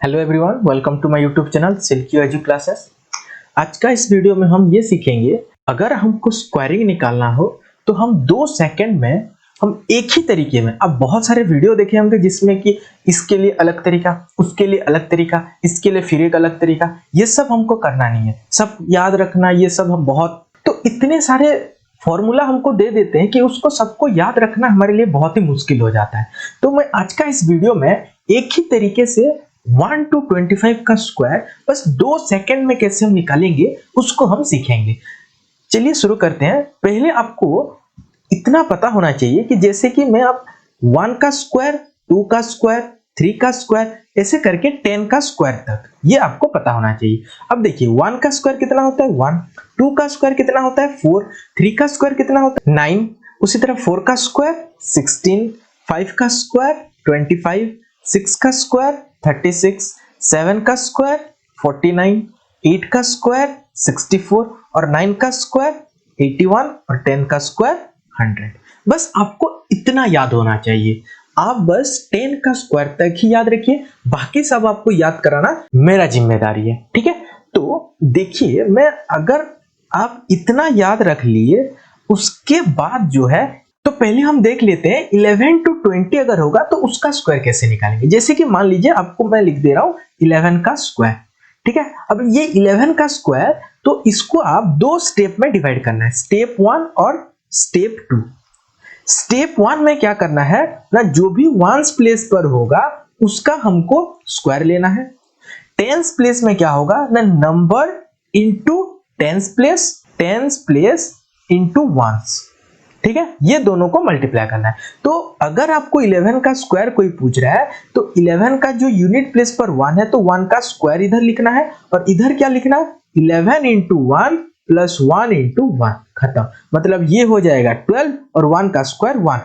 Hello everyone, welcome to my YouTube channel silky edu classes. आज का इस video में हम ये सीखेंगे, अगर हमको स्क्वायरिंग निकालना हो तो हम 2 सेकंड में हम एक ही तरीके में, अब बहुत सारे वीडियो देखे होंगे जिसमें कि इसके लिए अलग तरीका, उसके लिए अलग तरीका, इसके लिए फिर एक अलग तरीका, ये सब हमको करना नहीं है, सब याद रखना, ये सब हम बहुत तो इतने सारे फॉर्मूला हमको दे देते हैं कि उसको सबको याद रखना हमारे लिए बहुत ही मुश्किल हो जाता है। तो मैं आज का इस वीडियो में एक ही तरीके से 1 to 25 का स्क्वायर बस 2 सेकंड में कैसे हम निकालेंगे उसको हम सीखेंगे। चलिए शुरू करते हैं। पहले आपको इतना पता होना चाहिए कि जैसे कि मैं अब 1 का स्क्वायर, 2 का स्क्वायर, 3 का स्क्वायर ऐसे करके 10 का स्क्वायर तक ये आपको पता होना चाहिए। अब देखिए 1 का स्क्वायर कितना होता है 1, 2 का स्क्वायर कितना होता है 4, 3 का स्क्वायर कितना होता है 9, उसी तरह 4 का स्क्वायर 16, 5 का स्क्वायर 25, 6 का स्क्वायर 36, 7 का स्क्वायर 49, 8 का स्क्वायर 64 और 9 का स्क्वायर 81 और 10 का स्क्वायर 100। बस आपको इतना याद होना चाहिए। आप बस 10 का स्क्वायर तक ही याद रखिए, बाकी सब आपको याद कराना मेरा जिम्मेदारी है, ठीक है। तो देखिए, मैं अगर आप इतना याद रख लिए उसके बाद जो है, तो पहले हम देख लेते हैं 11 to 20 अगर होगा तो उसका स्क्वायर कैसे निकालेंगे। जैसे कि मान लीजिए आपको मैं लिख दे रहा हूं 11 का स्क्वायर, ठीक है। अब ये 11 का स्क्वायर, तो इसको आप 2 स्टेप में डिवाइड करना है, स्टेप 1 और स्टेप 2। स्टेप 1 में क्या करना है ना, जो भी वंस प्लेस पर होगा उसका हमको स्क्वायर लेना है। टेंस प्लेस में क्या होगा ना, number into tens place into ones, ठीक है। ये दोनों को मल्टीप्लाई करना है। तो अगर आपको 11 का स्क्वायर कोई पूछ रहा है तो 11 का जो यूनिट प्लेस पर 1 है तो 1 का स्क्वायर इधर लिखना है और इधर क्या लिखना है 11 इंटू 1 प्लस 1 इंटू 1, खत्म। मतलब ये हो जाएगा 12 और 1 का स्क्वायर 1,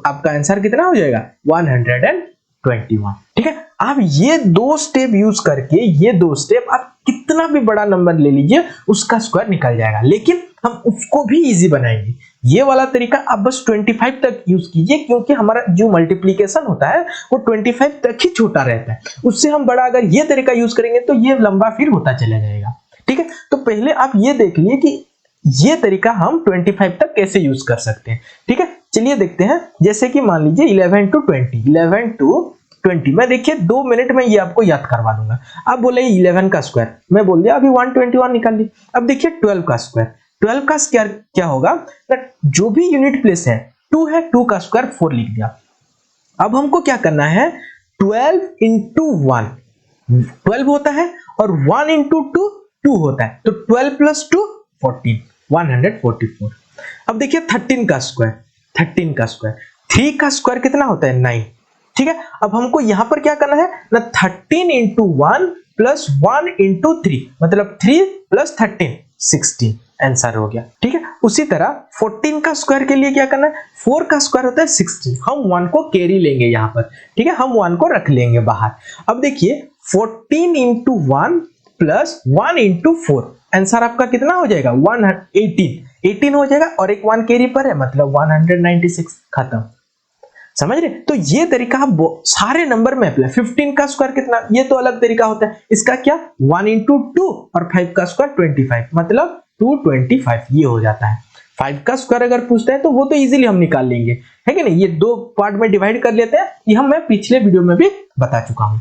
आपका आंसर कितना हो जाएगा 121, ठीक है। आप ये 2 स्टेप यूज करके, ये 2 स्टेप आप कितना भी बड़ा नंबर ले लीजिए उसका स्क्वायर निकल जाएगा, लेकिन हम उसको भी इजी बनाएंगे। ये वाला तरीका आप बस 25 तक यूज कीजिए, क्योंकि हमारा जो मल्टीप्लिकेशन होता है वो 25 तक ही छोटा रहता है। उससे हम बड़ा अगर ये तरीका यूज करेंगे तो ये लंबा फिर होता चला जाएगा, ठीक है। तो पहले आप ये देख लिए कि ये तरीका हम 25 तक कैसे यूज कर सकते हैं, ठीक है। चलिए देखते हैं। जैसे कि मान लीजिए 11 to 20, मैं देखिए 2 मिनट में ये आपको याद करवा दूंगा। आप बोले 11 का स्क्वायर, मैं बोल दिया अभी 121 निकाल ली। अब देखिए 12 का स्क्वायर, 12 का स्क्वायर क्या होगा, जो भी यूनिट प्लेस है 2 है, 2 का स्क्वायर 4 लिख दिया। अब हमको क्या करना है 12 इंटू 1 12 होता है और 1 इंटू 2 2 होता है, तो 12 प्लस 2 14, 144। अब देखिए 13 का स्क्वायर 3 का स्क्वायर कितना होता है 9, ठीक है। अब हमको यहां पर क्या करना है ना, 13 इंटू 1 प्लस 1 इंटू 3, मतलब 3 प्लस 13 16, आंसर हो गया, ठीक है। उसी तरह 14 का स्क्वायर के लिए क्या करना है, 4 का स्क्वायर होता है 16, हम 1 को कैरी लेंगे यहां पर, ठीक है, हम 1 को रख लेंगे बाहर। अब देखिए 14 इंटू 1 प्लस 1 इंटू 4, आंसर आपका कितना हो जाएगा 118 हो जाएगा, और एक 1 कैरी पर है मतलब 196, खत्म। समझ रहे। तो ये तरीका आप सारे नंबर में अप्लाई। 15 का स्क्वायर कितना, ये तो अलग तरीका होता है, इसका क्या 1 इंटू 2 और 5 का स्क्वायर 25, मतलब 225 ये हो जाता है। 5 का स्क्वायर अगर पूछते हैं तो वो तो इजीली हम निकाल लेंगे, है कि नहीं। ये 2 पार्ट में डिवाइड कर लेते हैं, ये हम मैं पिछले वीडियो में भी बता चुका हूं।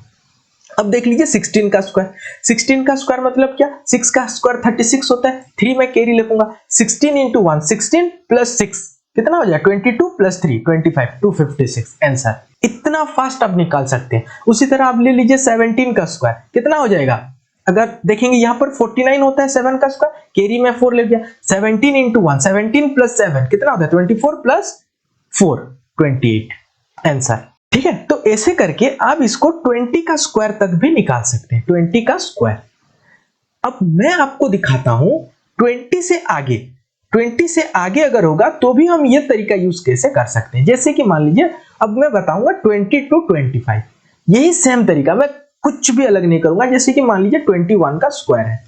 अब देख लीजिए 16 का स्क्वायर मतलब क्या, 6 का स्क्वायर 36 होता है, 3 में कैरी लिखूंगा, 16 इंटू 1 16 प्लस 6 कितना हो जाएगा 22 प्लस 3 25, 256, आंसर। इतना फास्ट आप निकाल सकते हैं। उसी तरह आप ले लीजिए 17 का स्क्वायर कितना हो जाएगा, अगर देखेंगे यहाँ पर 49 होता है 7 का स्क्वायर, कैरी में 4 ले लिया, 17 इंटू 1 17 प्लस 7 कितना होता है 24 प्लस 4 28, आंसर, ठीक है। तो ऐसे करके आप इसको 20 का स्क्वायर तक भी निकाल सकते हैं, 20 का स्क्वायर। अब मैं आपको दिखाता हूं 20 से आगे अगर होगा तो भी हम ये तरीका यूज कैसे कर सकते हैं। जैसे कि मान लीजिए अब मैं बताऊंगा 20 to 25, यही सेम तरीका, मैं कुछ भी अलग नहीं करूंगा। जैसे कि मान लीजिए 21 का स्क्वायर है,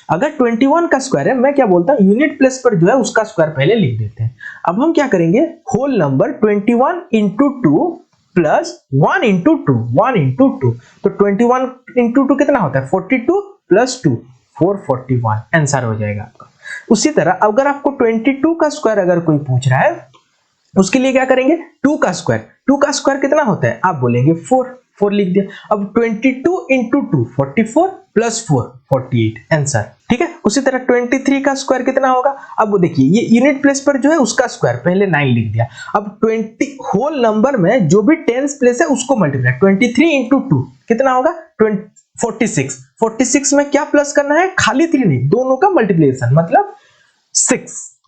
अगर 21 का स्क्वायर है, मैं क्या बोलता हूं यूनिट प्लेस पर जो है उसका स्क्वायर पहले लिख देते हैं। अब हम क्या करेंगे, whole number 21 into 2 plus 1 into two, 1 into two, तो 21 इंटू टू कितना होता है 42 प्लस 2 441 आंसर हो जाएगा आपका। उसी तरह अगर आपको 22 का स्क्वायर अगर कोई पूछ रहा है उसके लिए क्या करेंगे 2 का स्क्वायर कितना होता है आप बोलेंगे 4 लिख दिया। अब 22 इंटू 2 44 प्लस 4 48 आंसर, ठीक है। उसी तरह 23 का स्क्वायर कितना होगा, अब देखिए ये यूनिट प्लेस पर जो है उसका स्क्वायर पहले 9 लिख दिया। अब 20 होल नंबर में जो भी टेंस प्लेस है उसको मल्टीप्लाई 23 इंटू 2 कितना होगा 46 में क्या प्लस करना है खाली 3 नहीं, दोनों का मल्टीप्लिकेशन मतलब 6,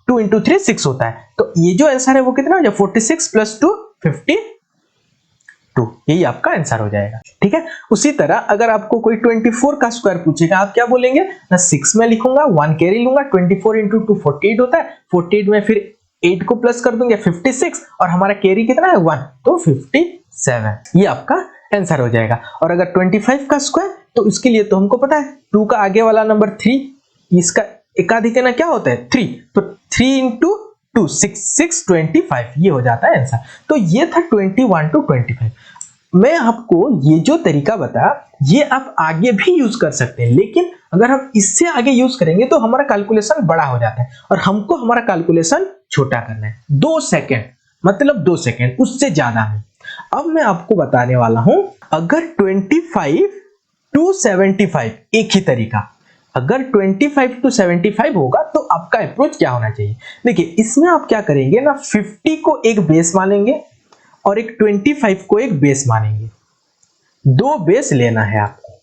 2 इंटू 3 6 होता है। तो ये जो आंसर है वो कितना हो जाएगा 46 प्लस 2 52, यही आपका आंसर हो जाएगा, ठीक है। उसी तरह अगर आपको कोई 24 का स्क्वायर पूछेगा आप क्या बोलेंगे ना 6 में लिखूंगा 1 कैरी लूंगा 24 इंटू 2 48 होता है, 48 में फिर 8 को प्लस कर दूंगे 56 और हमारा कैरी कितना है 1 तो 57, ये आपका आंसर हो जाएगा। और अगर 25 का स्क्वायर तो इसके लिए तो हमको पता है 2 का आगे वाला नंबर 3, इसका एकाधिक ना क्या होता है 3, तो 3 इंटू 2 6 25 ये हो जाता है आंसर। तो ये था 21 टू 25। मैं आपको ये जो तरीका बताया ये आप आगे भी यूज कर सकते हैं, लेकिन अगर हम इससे आगे यूज करेंगे तो हमारा कैलकुलेशन बड़ा हो जाता है और हमको हमारा कैलकुलेशन छोटा करना है 2 सेकंड, मतलब 2 सेकंड उससे ज्यादा नहीं। अब मैं आपको बताने वाला हूं अगर 25 टू 75 एक ही तरीका, अगर 25 टू 75 होगा तो आपका अप्रोच क्या होना चाहिए। देखिए इसमें आप क्या करेंगे ना 50 को एक बेस मानेंगे और एक 25 को एक बेस मानेंगे, 2 बेस लेना है आपको,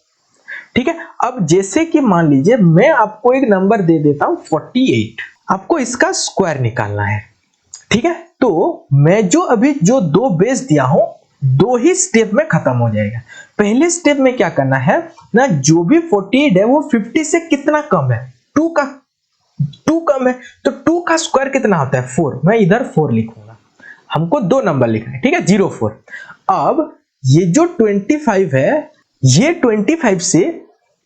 ठीक है। अब जैसे कि मान लीजिए मैं आपको एक नंबर दे देता हूं 48, आपको इसका स्क्वायर निकालना है, ठीक है। तो मैं जो अभी जो 2 बेस दिया हूं 2 ही स्टेप में खत्म हो जाएगा। पहले स्टेप में क्या करना है ना जो भी 48 है वो 50 से कितना कम है 2 कम है, तो 2 का स्क्वायर कितना होता है 4, मैं इधर 4 लिखूंगा, हमको 2 नंबर लिखना है, ठीक है 04। अब ये जो 25 है ये 25 से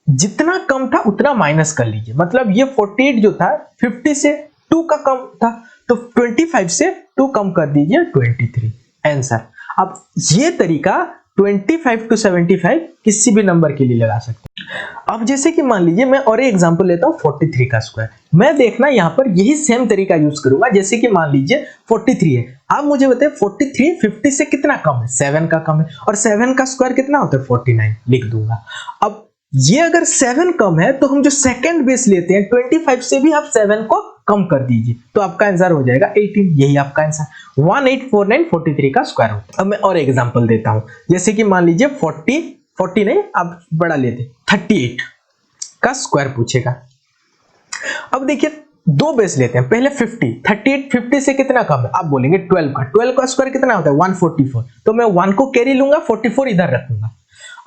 जितना कम था उतना माइनस कर लीजिए, मतलब ये 48 जो था 50 से 2 का कम था तो 25 से 2 कम कर दीजिए 23 आंसर। अब ये तरीका 25 टू 75 किसी भी नंबर के लिए लगा सकते हैं। अब जैसे कि मान लीजिए मैं और एक एग्जांपल लेता हूं 43 का स्क्वायर, मैं देखना यहां पर यही सेम तरीका यूज करूंगा। जैसे कि मान लीजिए 43 है, आप मुझे बताइए 43 50 से कितना कम है 7 का कम है, और 7 का स्क्वायर कितना होता है 49 लिख दूंगा। अब ये अगर 7 कम है तो हम जो सेकंड बेस लेते हैं 25 से भी आप 7 को कम कर दीजिए तो आपका आंसर हो जाएगा 18, यही आपका आंसर 1849 43 का स्क्वायर होता है। अब मैं और एग्जांपल देता हूं, जैसे कि मान लीजिए 40 नहीं आप बड़ा लेते 38 का स्क्वायर पूछेगा। अब देखिए 2 बेस लेते हैं, पहले 50, 38 50 से कितना कम है आप बोलेंगे 12 का स्क्वायर कितना होता है 144, तो मैं 1 को कैरी लूंगा 44 इधर रखूंगा।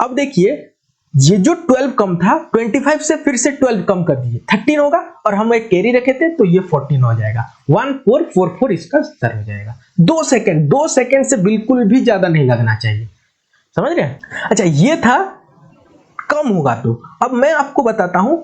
अब देखिए ये जो 12 कम था 25 से फिर से 12 कम कर दीजिए 13 होगा, और हम एक कैरी रखे थे तो ये 14 हो जाएगा 1444 इसका उत्तर हो जाएगा। 2 सेकंड से बिल्कुल भी ज्यादा नहीं लगना चाहिए, समझ रहे हैं। अच्छा ये था कम होगा तो अब मैं आपको बताता हूं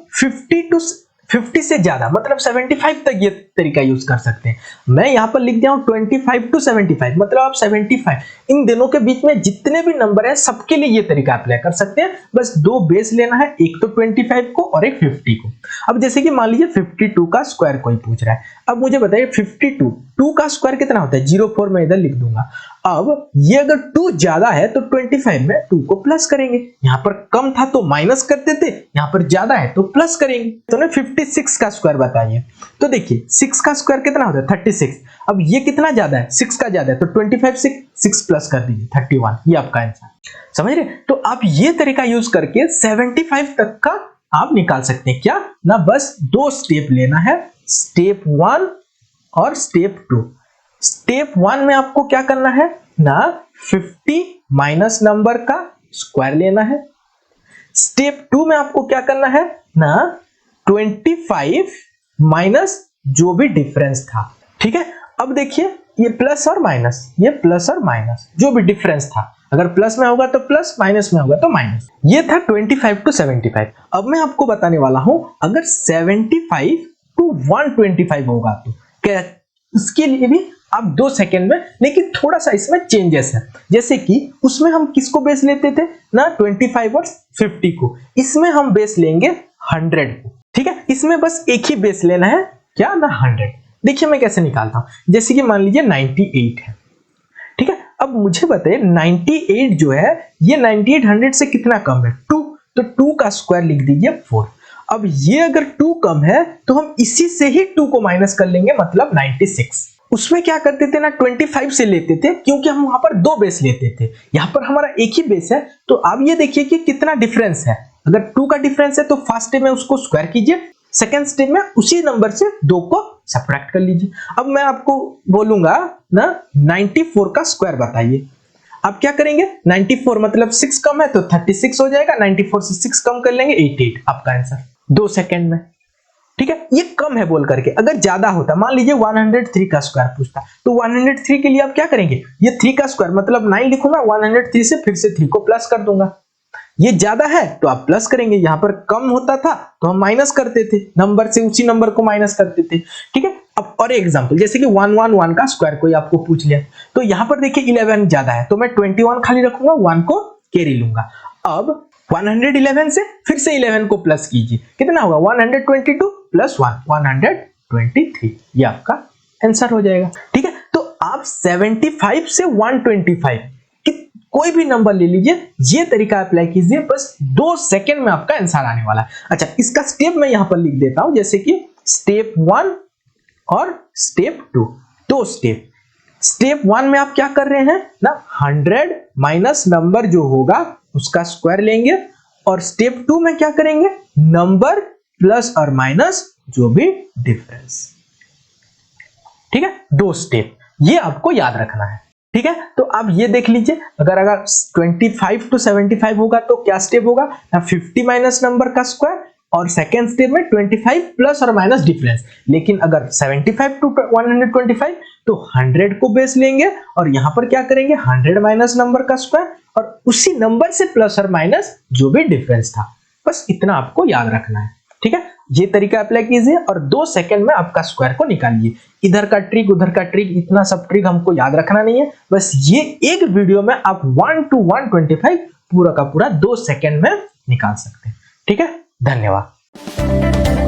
50 से ज्यादा मतलब 75 तक ये तरीका यूज कर सकते हैं। मैं यहां पर लिख दिया हूं 25 टू 75 मतलब आप 75 इन दोनों के बीच में जितने भी नंबर है सबके लिए ये तरीका अप्लाई कर सकते हैं। बस 2 बेस लेना है, एक तो 25 को और एक 50 को। अब जैसे कि मान लीजिए 52 का स्क्वायर कोई पूछ रहा है, अब मुझे बताइए 52 का स्क्वायर कितना होता है 04 में इधर लिख दूंगा। अब ये अगर 2 ज्यादा है तो 25 में 2 को प्लस करेंगे, यहां पर कम था तो माइनस करते थे, यहां पर ज्यादा है तो प्लस करेंगे। तो ना 56 का स्क्वायर बताइए, तो देखिए 6 का स्क्वायर कितना होता है 36। अब ये कितना ज्यादा है 6 का ज्यादा है तो 25 से 6 प्लस कर दीजिए 31, ये आपका आंसर, समझ रहे। तो आप ये तरीका यूज करके 75 तक का आप निकाल सकते हैं। क्या ना बस 2 स्टेप लेना है, स्टेप 1 और स्टेप 2। स्टेप 1 में आपको क्या करना है ना 50 माइनस नंबर का स्क्वायर लेना है। स्टेप 2 में आपको क्या करना है ना 25 माइनस जो भी डिफरेंस था, ठीक है। अब देखिए ये प्लस और माइनस, ये प्लस और माइनस जो भी डिफरेंस था, अगर प्लस में होगा तो प्लस, माइनस में होगा तो माइनस। ये था 25 टू 75। अब मैं आपको बताने वाला हूं अगर 75 टू 125 होगा तो क्या, इसके लिए भी आप 2 सेकंड में, लेकिन थोड़ा सा इसमें चेंजेस है। जैसे कि उसमें हम किसको बेस लेते थे ना, 25 और 50 को, इसमें हम बेस लेंगे 100 को। ठीक है, इसमें बस एक ही बेस लेना है, क्या ना 100। देखिए मैं कैसे निकालता हूं, जैसे कि मान लीजिए 98 है। ठीक है, अब मुझे बताइए 98 जो है ये 98 100 से कितना कम है, 2, तो 2 का स्क्वायर लिख दीजिए 4। अब ये अगर 2 कम है तो हम इसी से ही 2 को माइनस कर लेंगे, मतलब 96। उसमें क्या करते थे ना, 25 से लेते थे, क्योंकि हम वहां पर 2 बेस लेते थे, यहां पर हमारा एक ही बेस है। तो अब ये देखिए कि कितना डिफरेंस है। अगर 2 का डिफरेंस है तो फर्स्ट स्टेप में उसको स्क्वायर कीजिए, सेकेंड स्टेप में उसी नंबर से 2 को सब्ट्रैक्ट कर लीजिए। अब मैं आपको बोलूंगा ना 94 का स्क्वायर बताइए। आप क्या करेंगे, 94 मतलब 6 कम है तो 36 हो जाएगा, 94 से 6 कम कर लेंगे 88, आपका आंसर 2 सेकंड में। ठीक है, ये कम है बोल करके, अगर ज्यादा होता, मान लीजिए 103 का स्क्वायर पूछता, तो 103 के लिए आप क्या करेंगे, ये 3 का स्क्वायर मतलब 9 लिखूंगा, 103 से फिर से 3 को प्लस कर दूंगा। ये ज्यादा है तो आप प्लस करेंगे, यहां पर कम होता था तो हम माइनस करते थे, नंबर से उसी नंबर को माइनस करते थे। ठीक है, अब और एग्जांपल, जैसे कि 111 का स्क्वायर कोई आपको पूछ लिया, तो यहां पर देखिए 11 ज्यादा है तो मैं 21 खाली रखूंगा, 1 को कैरी लूंगा। अब 111 से फिर से 11 को प्लस कीजिए, कितना होगा, 122 प्लस 1 123, ये आपका आंसर हो जाएगा। ठीक है, तो आप 75 से 125 कोई भी नंबर ले लीजिए, ये तरीका अप्लाई कीजिए, बस 2 सेकंड में आपका आंसर आने वाला है। अच्छा, इसका स्टेप मैं यहां पर लिख देता हूं, जैसे कि स्टेप 1 और स्टेप 2, 2 स्टेप। स्टेप 1 में आप क्या कर रहे हैं ना, 100 माइनस नंबर जो होगा उसका स्क्वायर लेंगे, और स्टेप 2 में क्या करेंगे, नंबर प्लस और माइनस जो भी डिफरेंस। ठीक है, 2 स्टेप, ये आपको याद रखना है। ठीक है, तो आप ये देख लीजिए, अगर 25 टू 75 होगा तो क्या स्टेप होगा ना, 50 माइनस नंबर का स्क्वायर, और सेकेंड स्टेप में 25 प्लस और माइनस डिफरेंस। लेकिन अगर 75 टू 125 तो 100 को बेस लेंगे, और यहां पर क्या करेंगे, 100 माइनस नंबर का स्क्वायर, और उसी नंबर से प्लस और माइनस जो भी डिफरेंस था। बस इतना आपको याद रखना है। ठीक है, ये तरीका अप्लाई कीजिए और 2 सेकंड में आपका स्क्वायर को निकालिए। इधर का ट्रिक उधर का ट्रिक, इतना सब ट्रिक हमको याद रखना नहीं है, बस ये एक वीडियो में आप 1 to 125 पूरा का पूरा 2 सेकंड में निकाल सकते हैं। ठीक है, धन्यवाद।